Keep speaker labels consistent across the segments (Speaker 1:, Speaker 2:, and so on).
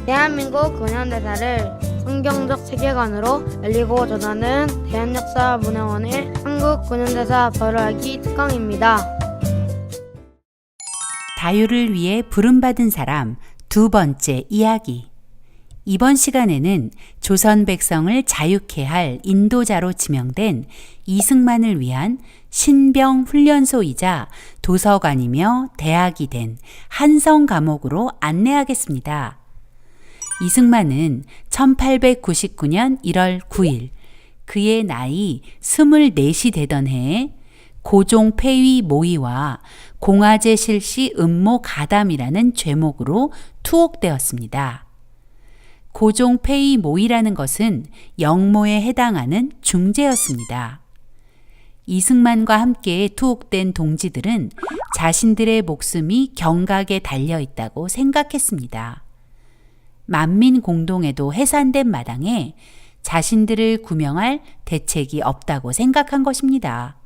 Speaker 1: 대한민국 근현대사를 성경적 세계관으로 알리고 전하는 대한역사문화원의 한국 근현대사 발효하기 특강입니다.
Speaker 2: 다유를 위해 부름받은 사람 두 번째 이야기. 이번 시간에는 조선 백성을 자유케 할 인도자로 지명된 이승만을 위한 신병 훈련소이자 도서관이며 대학이 된 한성 감옥으로 안내하겠습니다. 이승만은 1899년 1월 9일 그의 나이 24이 되던 해에 고종 폐위 모의와 공화제 실시 음모 가담이라는 죄목으로 투옥되었습니다. 고종 폐위 모의라는 것은 영모에 해당하는 중죄였습니다. 이승만과 함께 투옥된 동지들은 자신들의 목숨이 경각에 달려 있다고 생각했습니다. 만민공동에도 해산된 마당에 자신들을 구명할 대책이 없다고 생각한 것입니다.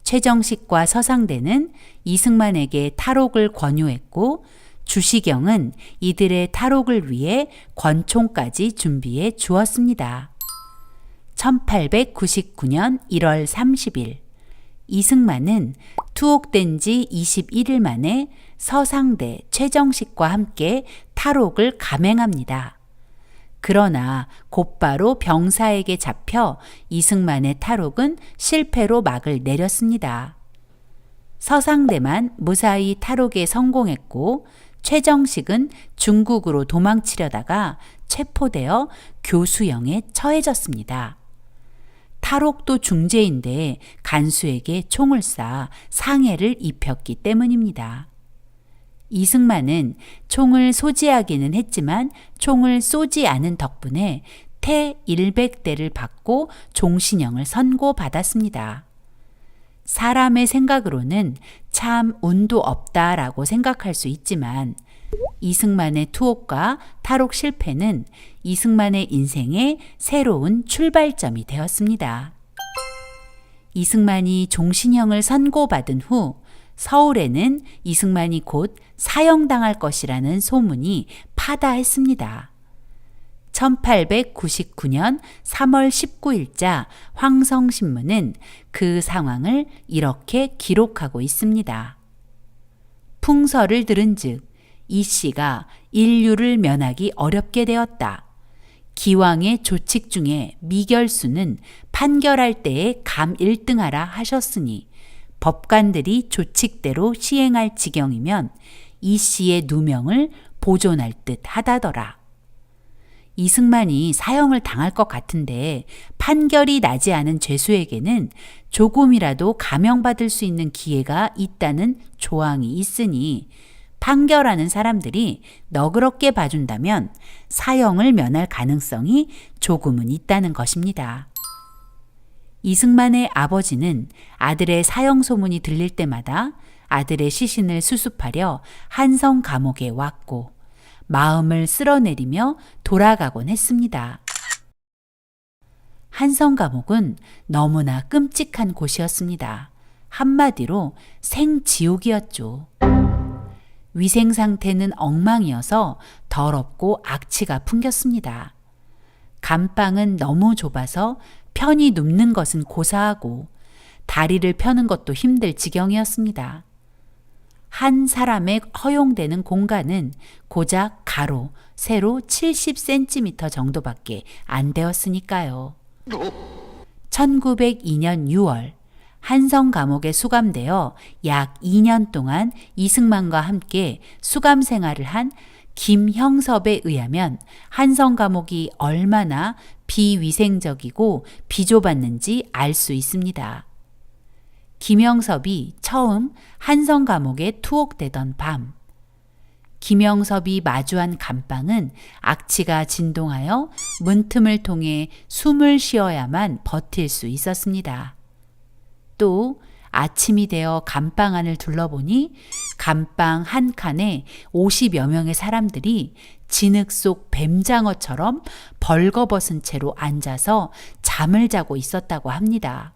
Speaker 2: 최정식과 서상대는 이승만에게 탈옥을 권유했고 주시경은 이들의 탈옥을 위해 권총까지 준비해 주었습니다. 1899년 1월 30일 이승만은 투옥된 지 21일 만에 서상대, 최정식과 함께 탈옥을 감행합니다. 그러나 곧바로 병사에게 잡혀 이승만의 탈옥은 실패로 막을 내렸습니다. 서상대만 무사히 탈옥에 성공했고 최정식은 중국으로 도망치려다가 체포되어 교수형에 처해졌습니다. 탈옥도 중죄인데 간수에게 총을 쏴 상해를 입혔기 때문입니다. 이승만은 총을 소지하기는 했지만 총을 쏘지 않은 덕분에 태 100대를 받고 종신형을 선고받았습니다. 사람의 생각으로는 참 운도 없다라고 생각할 수 있지만 이승만의 투옥과 탈옥 실패는 이승만의 인생의 새로운 출발점이 되었습니다. 이승만이 종신형을 선고받은 후 서울에는 이승만이 곧 사형당할 것이라는 소문이 파다했습니다. 1899년 3월 19일자 황성신문은 그 상황을 이렇게 기록하고 있습니다. 풍설을 들은즉 이 씨가 인류를 면하기 어렵게 되었다. 기왕의 조칙 중에 미결수는 판결할 때에 감 1등하라 하셨으니 법관들이 조칙대로 시행할 지경이면 이 씨의 누명을 보존할 듯 하다더라. 이승만이 사형을 당할 것 같은데 판결이 나지 않은 죄수에게는 조금이라도 감형받을 수 있는 기회가 있다는 조항이 있으니 판결하는 사람들이 너그럽게 봐준다면 사형을 면할 가능성이 조금은 있다는 것입니다. 이승만의 아버지는 아들의 사형 소문이 들릴 때마다 아들의 시신을 수습하려 한성 감옥에 왔고 마음을 쓸어내리며 돌아가곤 했습니다. 한성 감옥은 너무나 끔찍한 곳이었습니다. 한마디로 생지옥이었죠. 위생 상태는 엉망이어서 더럽고 악취가 풍겼습니다. 감방은 너무 좁아서 편히 눕는 것은 고사하고 다리를 펴는 것도 힘들 지경이었습니다. 한 사람에 허용되는 공간은 고작 가로, 세로 70cm 정도밖에 안 되었으니까요. 1902년 6월 한성 감옥에 수감되어 약 2년 동안 이승만과 함께 수감 생활을 한 김형섭에 의하면 한성 감옥이 얼마나 비위생적이고 비좁았는지 알 수 있습니다. 김형섭이 처음 한성 감옥에 투옥되던 밤, 김형섭이 마주한 감방은 악취가 진동하여 문틈을 통해 숨을 쉬어야만 버틸 수 있었습니다. 또 아침이 되어 감방 안을 둘러보니 감방 한 칸에 50여 명의 사람들이 진흙 속 뱀장어처럼 벌거벗은 채로 앉아서 잠을 자고 있었다고 합니다.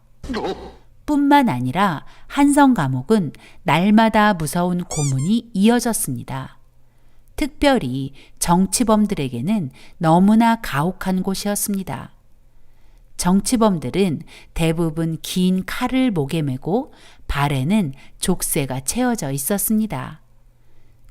Speaker 2: 뿐만 아니라 한성 감옥은 날마다 무서운 고문이 이어졌습니다. 특별히 정치범들에게는 너무나 가혹한 곳이었습니다. 정치범들은 대부분 긴 칼을 목에 메고 발에는 족쇄가 채워져 있었습니다.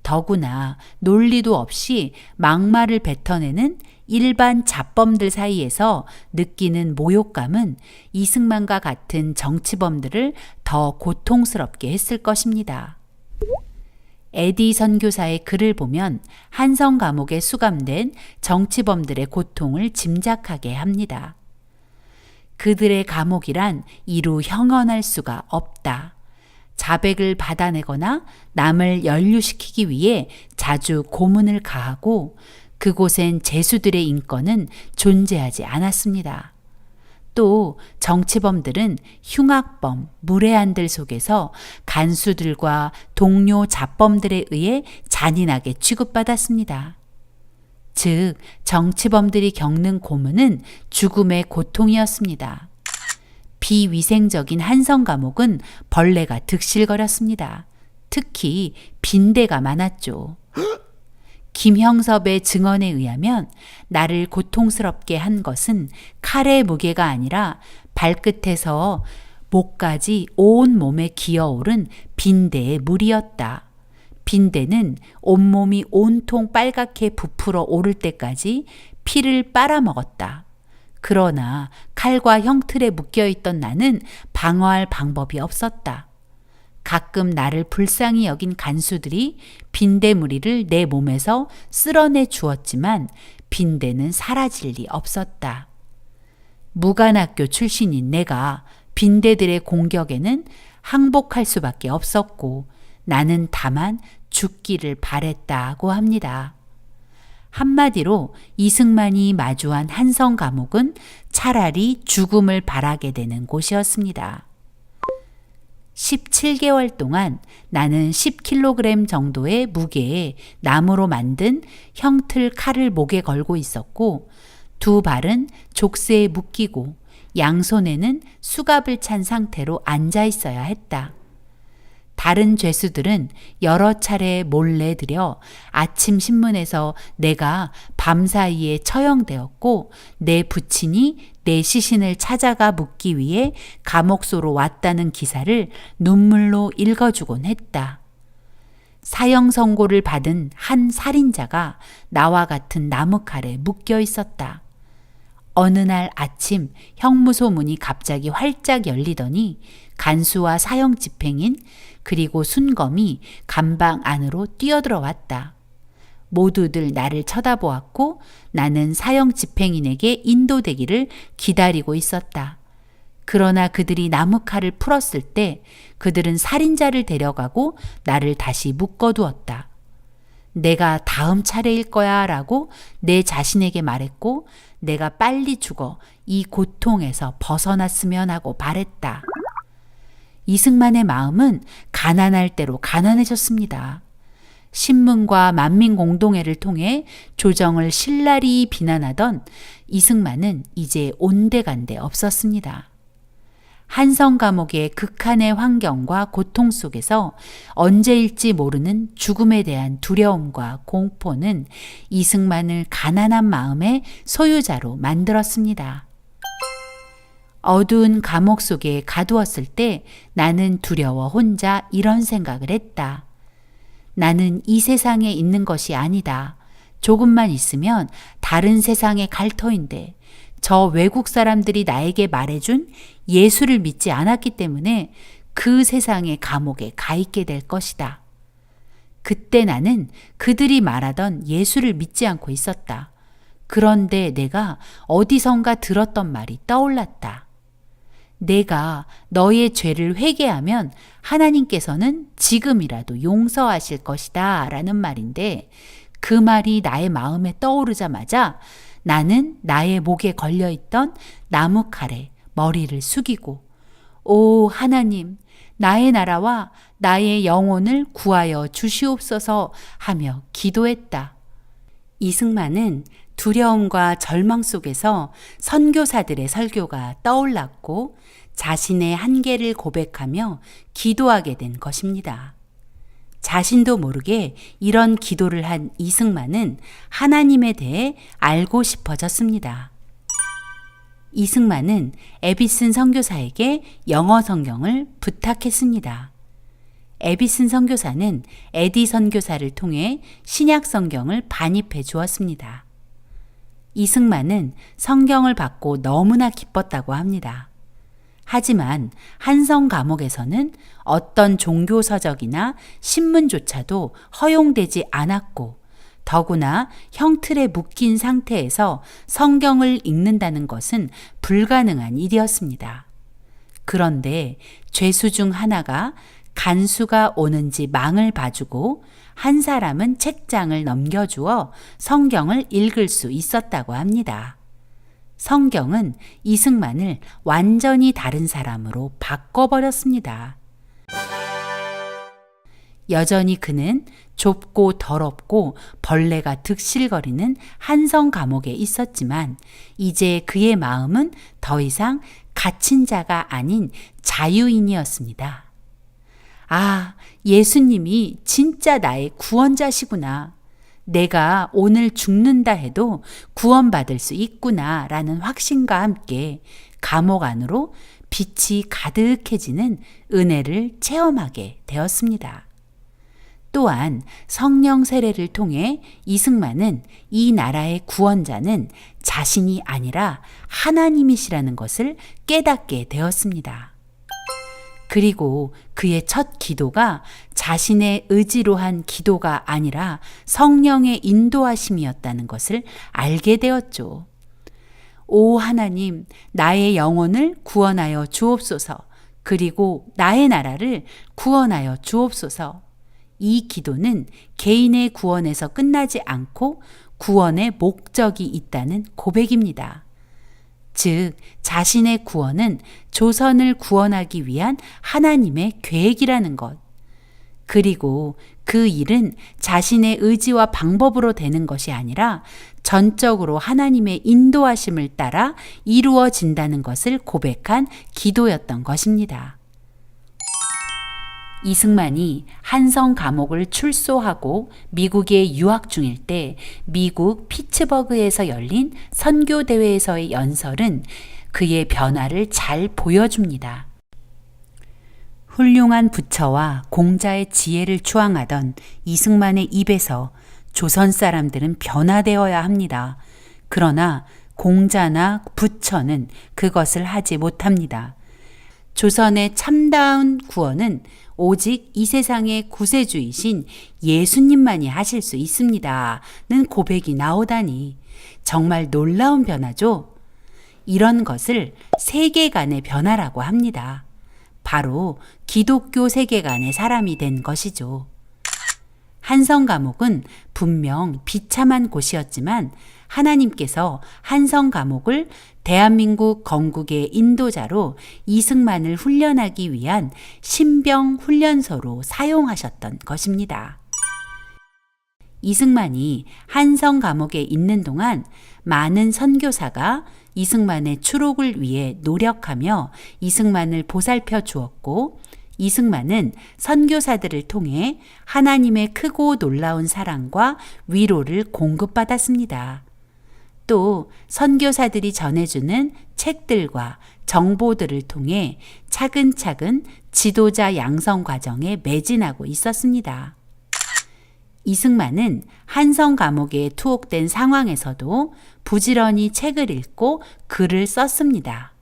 Speaker 2: 더구나 논리도 없이 막말을 뱉어내는 일반 잡범들 사이에서 느끼는 모욕감은 이승만과 같은 정치범들을 더 고통스럽게 했을 것입니다. 에디 선교사의 글을 보면 한성 감옥에 수감된 정치범들의 고통을 짐작하게 합니다. 그들의 감옥이란 이루 형언할 수가 없다. 자백을 받아내거나 남을 연루시키기 위해 자주 고문을 가하고 그곳엔 죄수들의 인권은 존재하지 않았습니다. 또 정치범들은 흉악범, 무례한들 속에서 간수들과 동료 잡범들에 의해 잔인하게 취급받았습니다. 즉, 정치범들이 겪는 고문은 죽음의 고통이었습니다. 비위생적인 한성 감옥은 벌레가 득실거렸습니다. 특히 빈대가 많았죠. 김형섭의 증언에 의하면 나를 고통스럽게 한 것은 칼의 무게가 아니라 발끝에서 목까지 온 몸에 기어오른 빈대의 물이었다. 빈대는 온몸이 온통 빨갛게 부풀어 오를 때까지 피를 빨아먹었다. 그러나 칼과 형틀에 묶여있던 나는 방어할 방법이 없었다. 가끔 나를 불쌍히 여긴 간수들이 빈대무리를 내 몸에서 쓸어내 주었지만 빈대는 사라질 리 없었다. 무관학교 출신인 내가 빈대들의 공격에는 항복할 수밖에 없었고 나는 다만 죽기를 바랬다고 합니다. 한마디로 이승만이 마주한 한성 감옥은 차라리 죽음을 바라게 되는 곳이었습니다. 17개월 동안 나는 10kg 정도의 무게의 나무로 만든 형틀 칼을 목에 걸고 있었고 두 발은 족쇄에 묶이고 양손에는 수갑을 찬 상태로 앉아 있어야 했다. 다른 죄수들은 여러 차례 몰래 들여 아침 신문에서 내가 밤사이에 처형되었고 내 부친이 내 시신을 찾아가 묻기 위해 감옥소로 왔다는 기사를 눈물로 읽어주곤 했다. 사형 선고를 받은 한 살인자가 나와 같은 나무칼에 묶여 있었다. 어느 날 아침 형무소 문이 갑자기 활짝 열리더니 간수와 사형 집행인 그리고 순검이 감방 안으로 뛰어들어왔다. 모두들 나를 쳐다보았고 나는 사형 집행인에게 인도되기를 기다리고 있었다. 그러나 그들이 나무칼을 풀었을 때 그들은 살인자를 데려가고 나를 다시 묶어두었다. 내가 다음 차례일 거야 라고 내 자신에게 말했고 내가 빨리 죽어 이 고통에서 벗어났으면 하고 바랬다. 이승만의 마음은 가난할 대로 가난해졌습니다. 신문과 만민공동회를 통해 조정을 신랄히 비난하던 이승만은 이제 온데간데 없었습니다. 한성 감옥의 극한의 환경과 고통 속에서 언제일지 모르는 죽음에 대한 두려움과 공포는 이승만을 가난한 마음의 소유자로 만들었습니다. 어두운 감옥 속에 가두었을 때 나는 두려워 혼자 이런 생각을 했다. 나는 이 세상에 있는 것이 아니다. 조금만 있으면 다른 세상에 갈 터인데 저 외국 사람들이 나에게 말해준 예수를 믿지 않았기 때문에 그 세상의 감옥에 가 있게 될 것이다. 그때 나는 그들이 말하던 예수를 믿지 않고 있었다. 그런데 내가 어디선가 들었던 말이 떠올랐다. 내가 너의 죄를 회개하면 하나님께서는 지금이라도 용서하실 것이다 라는 말인데 그 말이 나의 마음에 떠오르자마자 나는 나의 목에 걸려있던 나무칼에 머리를 숙이고 오 하나님 나의 나라와 나의 영혼을 구하여 주시옵소서 하며 기도했다. 이승만은 두려움과 절망 속에서 선교사들의 설교가 떠올랐고 자신의 한계를 고백하며 기도하게 된 것입니다. 자신도 모르게 이런 기도를 한 이승만은 하나님에 대해 알고 싶어졌습니다. 이승만은 에비슨 선교사에게 영어 성경을 부탁했습니다. 에비슨 선교사는 에디 선교사를 통해 신약 성경을 반입해 주었습니다. 이승만은 성경을 받고 너무나 기뻤다고 합니다. 하지만 한성 감옥에서는 어떤 종교 서적이나 신문조차도 허용되지 않았고, 더구나 형틀에 묶인 상태에서 성경을 읽는다는 것은 불가능한 일이었습니다. 그런데 죄수 중 하나가 간수가 오는지 망을 봐주고 한 사람은 책장을 넘겨주어 성경을 읽을 수 있었다고 합니다. 성경은 이승만을 완전히 다른 사람으로 바꿔버렸습니다. 여전히 그는 좁고 더럽고 벌레가 득실거리는 한성 감옥에 있었지만 이제 그의 마음은 더 이상 갇힌 자가 아닌 자유인이었습니다. 아, 예수님이 진짜 나의 구원자시구나. 내가 오늘 죽는다 해도 구원받을 수 있구나 라는 확신과 함께 감옥 안으로 빛이 가득해지는 은혜를 체험하게 되었습니다. 또한 성령 세례를 통해 이승만은 이 나라의 구원자는 자신이 아니라 하나님이시라는 것을 깨닫게 되었습니다. 그리고 그의 첫 기도가 자신의 의지로 한 기도가 아니라 성령의 인도하심이었다는 것을 알게 되었죠. 오 하나님, 나의 영혼을 구원하여 주옵소서. 그리고 나의 나라를 구원하여 주옵소서. 이 기도는 개인의 구원에서 끝나지 않고 구원의 목적이 있다는 고백입니다. 즉, 자신의 구원은 조선을 구원하기 위한 하나님의 계획이라는 것. 그리고 그 일은 자신의 의지와 방법으로 되는 것이 아니라 전적으로 하나님의 인도하심을 따라 이루어진다는 것을 고백한 기도였던 것입니다. 이승만이 한성 감옥을 출소하고 미국에 유학 중일 때 미국 피츠버그에서 열린 선교대회에서의 연설은 그의 변화를 잘 보여줍니다. 훌륭한 부처와 공자의 지혜를 추앙하던 이승만의 입에서 조선 사람들은 변화되어야 합니다. 그러나 공자나 부처는 그것을 하지 못합니다. 조선의 참다운 구원은 오직 이 세상의 구세주이신 예수님만이 하실 수 있습니다. 는 고백이 나오다니 정말 놀라운 변화죠. 이런 것을 세계관의 변화라고 합니다. 바로 기독교 세계관의 사람이 된 것이죠. 한성 감옥은 분명 비참한 곳이었지만 하나님께서 한성 감옥을 대한민국 건국의 인도자로 이승만을 훈련하기 위한 신병 훈련소로 사용하셨던 것입니다. 이승만이 한성 감옥에 있는 동안 많은 선교사가 이승만의 추록을 위해 노력하며 이승만을 보살펴 주었고, 이승만은 선교사들을 통해 하나님의 크고 놀라운 사랑과 위로를 공급받았습니다. 또 선교사들이 전해주는 책들과 정보들을 통해 차근차근 지도자 양성 과정에 매진하고 있었습니다. 이승만은 한성 감옥에 투옥된 상황에서도 부지런히 책을 읽고 글을 썼습니다.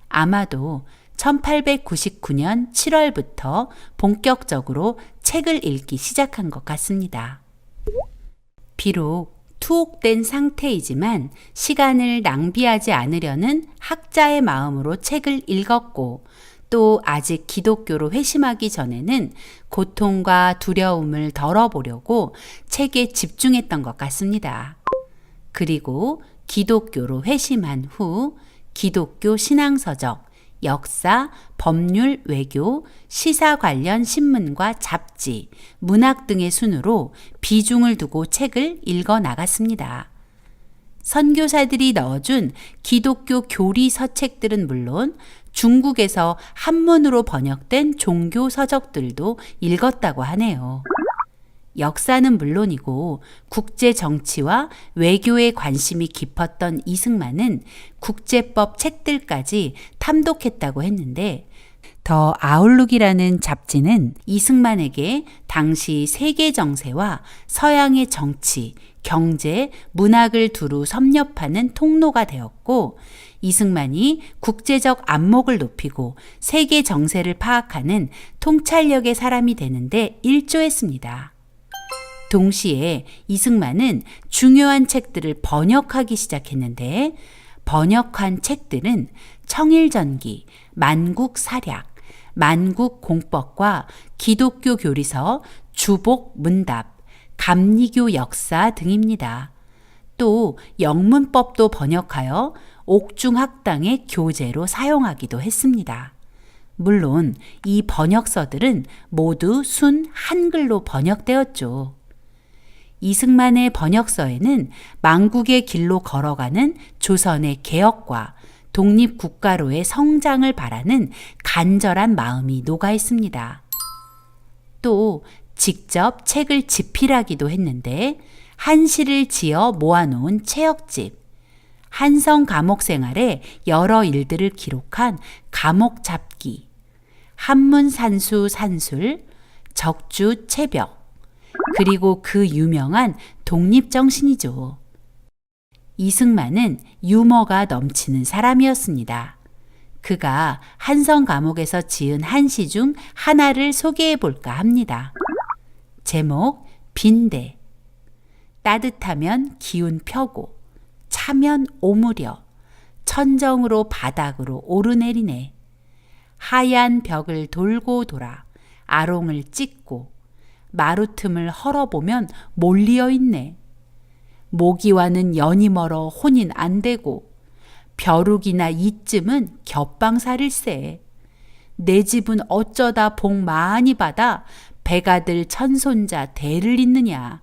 Speaker 2: 아마도 1899년 7월부터 본격적으로 책을 읽기 시작한 것 같습니다. 비록 투옥된 상태이지만 시간을 낭비하지 않으려는 학자의 마음으로 책을 읽었고, 또 아직 기독교로 회심하기 전에는 고통과 두려움을 덜어보려고 책에 집중했던 것 같습니다. 그리고 기독교로 회심한 후 기독교 신앙서적, 역사, 법률, 외교, 시사 관련 신문과 잡지, 문학 등의 순으로 비중을 두고 책을 읽어 나갔습니다. 선교사들이 넣어준 기독교 교리 서책들은 물론 중국에서 한문으로 번역된 종교 서적들도 읽었다고 하네요. 역사는 물론이고 국제 정치와 외교에 관심이 깊었던 이승만은 국제법 책들까지 탐독했다고 했는데 더 아웃룩이라는 잡지는 이승만에게 당시 세계 정세와 서양의 정치, 경제, 문학을 두루 섭렵하는 통로가 되었고 이승만이 국제적 안목을 높이고 세계 정세를 파악하는 통찰력의 사람이 되는데 일조했습니다. 동시에 이승만은 중요한 책들을 번역하기 시작했는데 번역한 책들은 청일전기, 만국사략, 만국공법과 기독교 교리서, 주복문답, 감리교 역사 등입니다. 또 영문법도 번역하여 옥중학당의 교재로 사용하기도 했습니다. 물론 이 번역서들은 모두 순 한글로 번역되었죠. 이승만의 번역서에는 망국의 길로 걸어가는 조선의 개혁과 독립국가로의 성장을 바라는 간절한 마음이 녹아 있습니다. 또 직접 책을 집필하기도 했는데 한시를 지어 모아놓은 체역집, 한성 감옥 생활의 여러 일들을 기록한 감옥 잡기, 한문산수 산술, 적주 체벽, 그리고 그 유명한 독립정신이죠. 이승만은 유머가 넘치는 사람이었습니다. 그가 한성 감옥에서 지은 한시 중 하나를 소개해 볼까 합니다. 제목 빈대. 따뜻하면 기운 펴고 차면 오므려 천정으로 바닥으로 오르내리네. 하얀 벽을 돌고 돌아 아롱을 찍고 마루틈을 헐어보면 몰리어 있네. 모기와는 연이 멀어 혼인 안 되고 벼룩이나 이쯤은 겹방살일세. 내 집은 어쩌다 복 많이 받아 배가들 천손자 대를 잇느냐.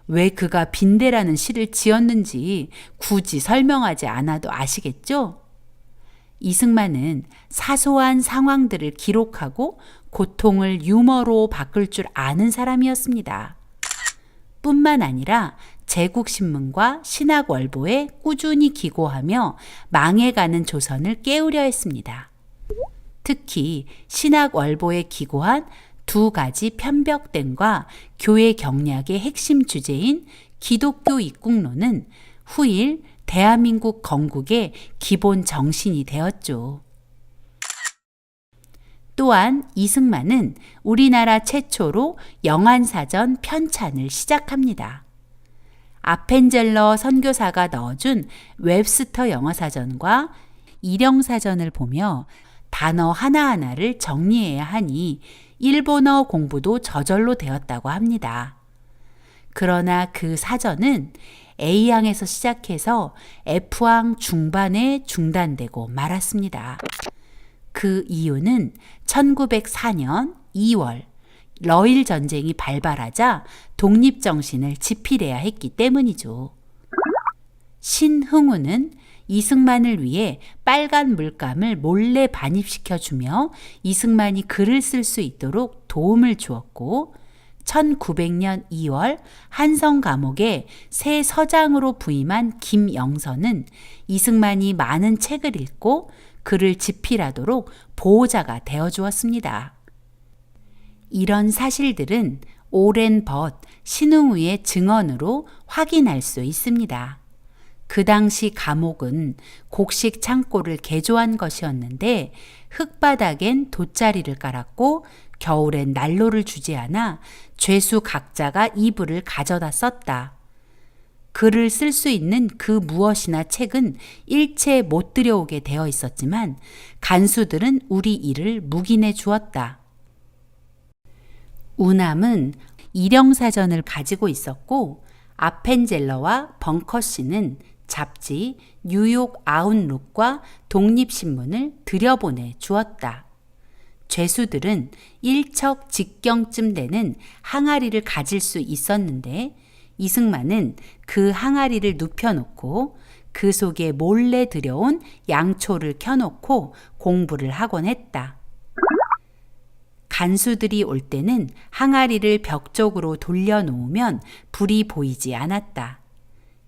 Speaker 2: 왜 그가 빈대라는 시를 지었는지 굳이 설명하지 않아도 아시겠죠? 이승만은 사소한 상황들을 기록하고 고통을 유머로 바꿀 줄 아는 사람이었습니다. 뿐만 아니라 제국신문과 신학월보에 꾸준히 기고하며 망해가는 조선을 깨우려 했습니다. 특히 신학월보에 기고한 두 가지 편벽된과 교회 경략의 핵심 주제인 기독교 입국론은 후일 대한민국 건국의 기본 정신이 되었죠. 또한 이승만은 우리나라 최초로 영안사전 편찬을 시작합니다. 아펜젤러 선교사가 넣어준 웹스터 영어사전과 일영사전을 보며 단어 하나하나를 정리해야 하니 일본어 공부도 저절로 되었다고 합니다. 그러나 그 사전은 A항에서 시작해서 F항 중반에 중단되고 말았습니다. 그 이유는 1904년 2월 러일 전쟁이 발발하자 독립정신을 집필해야 했기 때문이죠. 신흥우는 이승만을 위해 빨간 물감을 몰래 반입시켜주며 이승만이 글을 쓸 수 있도록 도움을 주었고 1900년 2월 한성 감옥에 새 서장으로 부임한 김영선은 이승만이 많은 책을 읽고 글을 집필하도록 보호자가 되어주었습니다. 이런 사실들은 오랜 벗 신흥우의 증언으로 확인할 수 있습니다. 그 당시 감옥은 곡식 창고를 개조한 것이었는데 흙바닥엔 돗자리를 깔았고 겨울엔 난로를 주지 않아 죄수 각자가 이불을 가져다 썼다. 글을 쓸 수 있는 그 무엇이나 책은 일체 못 들여오게 되어 있었지만 간수들은 우리 일을 묵인해 주었다. 우남은 일영사전을 가지고 있었고 아펜젤러와 벙커씨는 잡지 뉴욕 아웃룩과 독립신문을 들여보내 주었다. 죄수들은 일척직경쯤 되는 항아리를 가질 수 있었는데 이승만은 그 항아리를 눕혀놓고 그 속에 몰래 들여온 양초를 켜놓고 공부를 하곤 했다. 간수들이 올 때는 항아리를 벽 쪽으로 돌려놓으면 불이 보이지 않았다.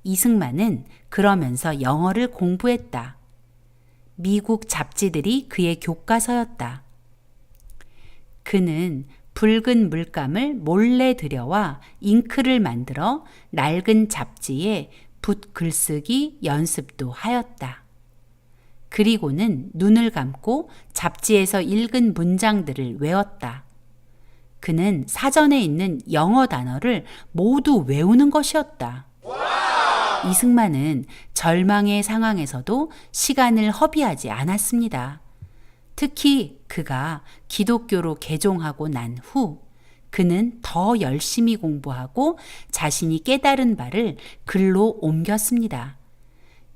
Speaker 2: 이승만은 그러면서 영어를 공부했다. 미국 잡지들이 그의 교과서였다. 그는 붉은 물감을 몰래 들여와 잉크를 만들어 낡은 잡지에 붓 글쓰기 연습도 하였다. 그리고는 눈을 감고 잡지에서 읽은 문장들을 외웠다. 그는 사전에 있는 영어 단어를 모두 외우는 것이었다. 이승만은 절망의 상황에서도 시간을 허비하지 않았습니다. 특히 그가 기독교로 개종하고 난 후 그는 더 열심히 공부하고 자신이 깨달은 바를 글로 옮겼습니다.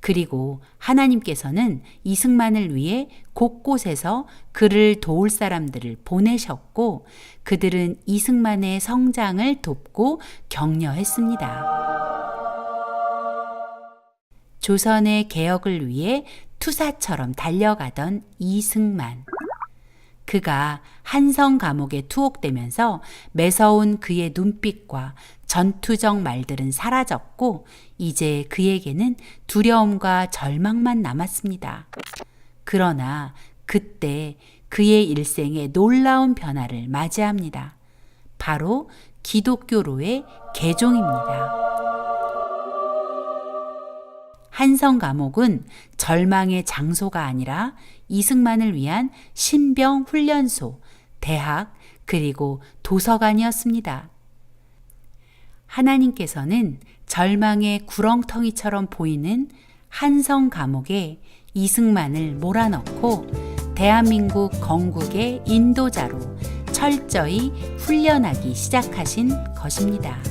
Speaker 2: 그리고 하나님께서는 이승만을 위해 곳곳에서 그를 도울 사람들을 보내셨고 그들은 이승만의 성장을 돕고 격려했습니다. 조선의 개혁을 위해 투사처럼 달려가던 이승만. 그가 한성 감옥에 투옥되면서 매서운 그의 눈빛과 전투적 말들은 사라졌고 이제 그에게는 두려움과 절망만 남았습니다. 그러나 그때 그의 일생에 놀라운 변화를 맞이합니다. 바로 기독교로의 개종입니다. 한성 감옥은 절망의 장소가 아니라 이승만을 위한 신병 훈련소, 대학, 그리고 도서관이었습니다. 하나님께서는 절망의 구렁텅이처럼 보이는 한성 감옥에 이승만을 몰아넣고 대한민국 건국의 인도자로 철저히 훈련하기 시작하신 것입니다.